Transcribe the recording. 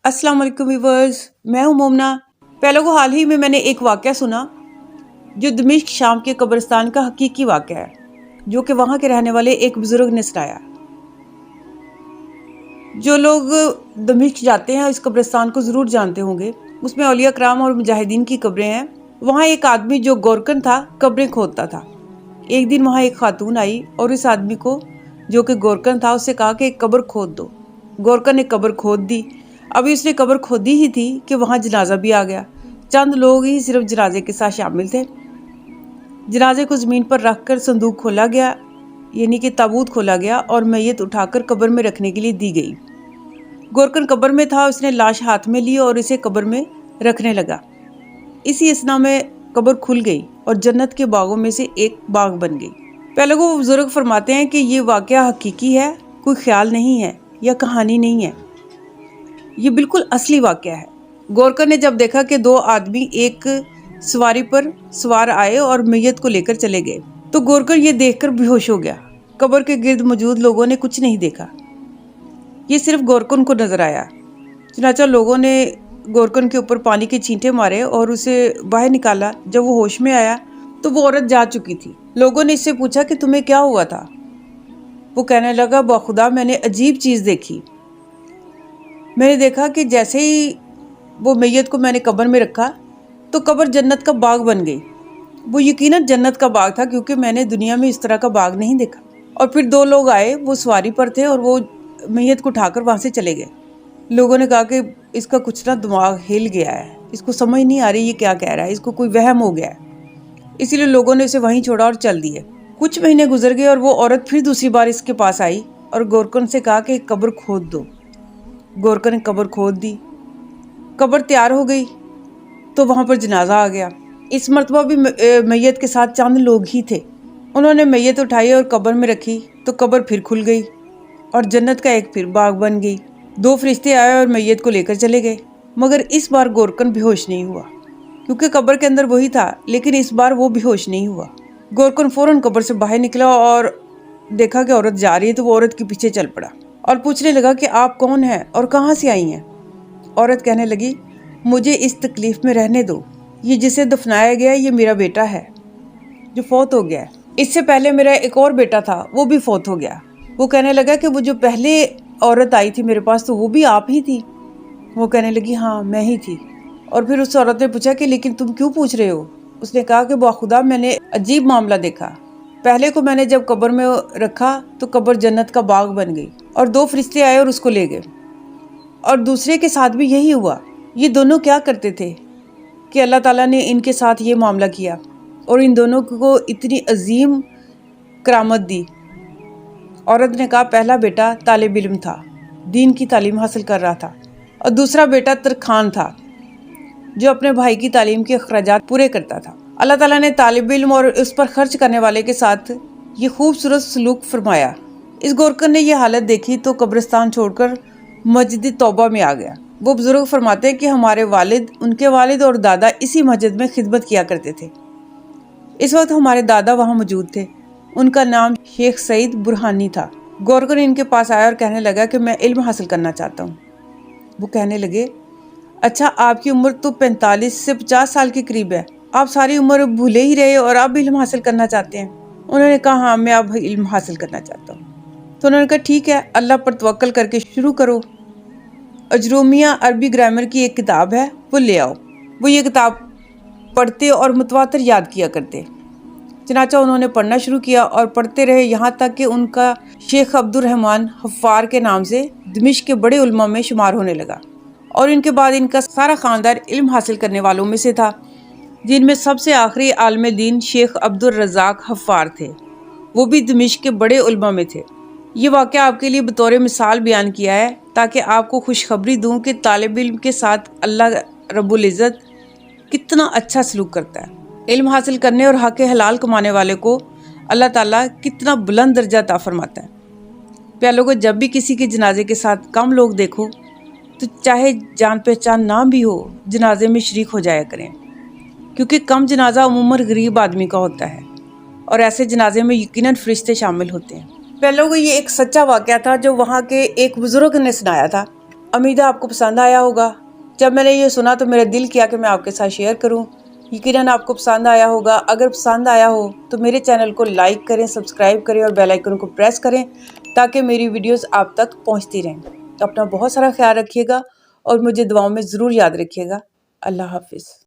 अस्सलाम वालेकुम व्यूअर्स, मैं हूं मोमना। पहले को हाल ही में मैंने एक वाक़या सुना जो दमिश्क शाम के कब्रिस्तान का हकीकी वाक़या है, जो कि वहाँ के रहने वाले एक बुज़ुर्ग ने सुनाया। जो लोग दमिश्क जाते हैं इस कब्रिस्तान को ज़रूर जानते होंगे। उसमें औलिया कराम और मुजाहिदीन की कब्रें हैं। वहाँ एक आदमी जो गोरकन था कब्रें खोदता था। एक दिन वहाँ एक खातून आई और इस आदमी को जो कि गोरकन था उससे कहा कि एक कब्र खोद दो। गोरकन ने कब्र खोद दी। अभी उसने कब्र खोदी ही थी कि वहाँ जनाजा भी आ गया। चंद लोग ही सिर्फ जनाजे के साथ शामिल थे। जनाजे को ज़मीन पर रखकर संदूक खोला गया, यानी कि ताबूत खोला गया और मैयत उठाकर कब्र में रखने के लिए दी गई। गोरकन कब्र में था, उसने लाश हाथ में ली और इसे कब्र में रखने लगा। इसी असना में कब्र खुल गई और जन्नत के बागों में से एक बाग बन गई। पहले को वो बुजुर्ग फरमाते हैं कि ये वाक़या हकीकी है, कोई ख्याल नहीं है या कहानी नहीं है, ये बिल्कुल असली वाक़या है। गोरकन ने जब देखा कि दो आदमी एक सवारी पर सवार आए और मैयत को लेकर चले गए तो गोरकन ये देखकर बेहोश हो गया। कब्र के गिर्द मौजूद लोगों ने कुछ नहीं देखा, ये सिर्फ गोरकन को नजर आया। चुनाचा लोगों ने गोरकन के ऊपर पानी के छींटे मारे और उसे बाहर निकाला। जब वो होश में आया तो वो औरत जा चुकी थी। लोगों ने इससे पूछा कि तुम्हें क्या हुआ था। वो कहने लगा, बाखुदा मैंने अजीब चीज़ देखी। मैंने देखा कि जैसे ही वो मैयत को मैंने कब्र में रखा तो कब्र जन्नत का बाग बन गई। वो यकीनन जन्नत का बाग था क्योंकि मैंने दुनिया में इस तरह का बाग नहीं देखा। और फिर दो लोग आए, वो सवारी पर थे और वो मैयत को उठाकर वहाँ से चले गए। लोगों ने कहा कि इसका कुछ ना दिमाग हिल गया है, इसको समझ नहीं आ रही ये क्या कह रहा है, इसको कोई वहम हो गया है। इसीलिए लोगों ने उसे वहीं छोड़ा और चल दिए। कुछ महीने गुजर गए और वो औरत फिर दूसरी बार इसके पास आई और गोरकन से कहा कि कब्र खोद दो। गोरकन ने कब्र खोद दी। कब्र तैयार हो गई तो वहाँ पर जनाजा आ गया। इस मरतबा भी मैयत के साथ चंद लोग ही थे। उन्होंने मैयत उठाई और कब्र में रखी तो कब्र फिर खुल गई और जन्नत का एक फिर बाग बन गई। दो फरिश्ते आए और मैयत को लेकर चले गए, मगर इस बार गोरकन बेहोश नहीं हुआ क्योंकि कब्र के अंदर वही था, लेकिन इस बार वो बेहोश नहीं हुआ। गोरकन फौरन कब्र से बाहर निकला और देखा कि औरत जा रही है तो वो औरत के पीछे चल पड़ा और पूछने लगा कि आप कौन हैं और कहाँ से आई हैं। औरत कहने लगी, मुझे इस तकलीफ में रहने दो, ये जिसे दफनाया गया ये मेरा बेटा है जो फौत हो गया है। इससे पहले मेरा एक और बेटा था, वो भी फौत हो गया। वो कहने लगा कि वो जो पहले औरत आई थी मेरे पास तो वो भी आप ही थी। वो कहने लगी, हाँ मैं ही थी। और फिर उस औरत ने पूछा कि लेकिन तुम क्यों पूछ रहे हो। उसने कहा कि बाखुदा मैंने अजीब मामला देखा। पहले को मैंने जब कब्र में रखा तो कब्र जन्नत का बाग बन गई और दो फरिश्ते आए और उसको ले गए, और दूसरे के साथ भी यही हुआ। ये दोनों क्या करते थे कि अल्लाह ताला ने इनके साथ ये मामला किया और इन दोनों को इतनी अजीम करामत दी। औरत ने कहा, पहला बेटा तालिब इल्म था, दीन की तालीम हासिल कर रहा था, और दूसरा बेटा तरखान था जो अपने भाई की तालीम के अखराजात पूरे करता था। अल्लाह ताला ने तालिब इल्म और उस पर खर्च करने वाले के साथ ये खूबसूरत सलूक फरमाया। इस गोरकन ने यह हालत देखी तो कब्रिस्तान छोड़कर मस्जिद तौबा में आ गया। वो बुजुर्ग फरमाते हैं कि हमारे वालिद, उनके वालिद और दादा इसी मस्जिद में खिदमत किया करते थे। इस वक्त हमारे दादा वहाँ मौजूद थे। उनका नाम शेख सईद बुरहानी था। गोरकन इनके पास आया और कहने लगा कि मैं इल्म हासिल करना चाहता हूँ। वो कहने लगे, अच्छा आपकी उम्र तो 45 से 50 साल के करीब है, आप सारी उम्र भूले ही रहे और अब इल्म हासिल करना चाहते हैं। उन्होंने कहा, हाँ मैं अब इल्म हासिल करना चाहता हूँ। तो उन्होंने कहा, ठीक है अल्लाह पर तवक्कल करके शुरू करो। अजरूमिया अरबी ग्रामर की एक किताब है, वो ले आओ। वो ये किताब पढ़ते और मुतवातर याद किया करते। चनाचा उन्होंने पढ़ना शुरू किया और पढ़ते रहे यहाँ तक कि उनका शेख अब्दुर्रहमान हफ़ार के नाम से दमिश्क के बड़े उलमा में शुमार होने लगा, और इनके बाद इनका सारा ख़ानदान इल्म हासिल करने वालों में से था, जिनमें सबसे आखिरी आलिम दीन शेख अब्दुल रज़ाक हफ़ार थे। वो भी दमिश्क के बड़े उलमा में थे। ये वाक़या आपके लिए बतौर मिसाल बयान किया है ताकि आपको खुशखबरी दूँ कि तालिब इल्म के साथ अल्लाह रब्बुल इज़्ज़त कितना अच्छा सलूक करता है। इल्म हासिल करने और हक़ हलाल कमाने वाले को अल्लाह ताला कितना बुलंद दर्जा अता फरमाता है। प्यालों को जब भी किसी के जनाजे के साथ कम लोग देखो तो चाहे जान पहचान ना भी हो, जनाजे में शरीक हो जाया करें, क्योंकि कम जनाजा अमूमन गरीब आदमी का होता है और ऐसे जनाजे में यकीनन फरिश्ते शामिल होते हैं। प्यालों को ये एक सच्चा वाक़या था जो वहाँ के एक बुज़ुर्ग ने सुनाया था। امید ہے آپ کو پسند آیا ہوگا۔ جب میں نے یہ سنا تو میرا دل کیا کہ میں آپ کے ساتھ شیئر کروں۔ یقیناً آپ کو پسند آیا ہوگا۔ اگر پسند آیا ہو تو میرے چینل کو لائک کریں، سبسکرائب کریں اور بیل آئیکن کو پریس کریں تاکہ میری ویڈیوز آپ تک پہنچتی رہیں۔ اپنا بہت سارا خیال رکھیے گا اور مجھے دعاؤں میں ضرور یاد رکھیے گا۔ اللہ حافظ۔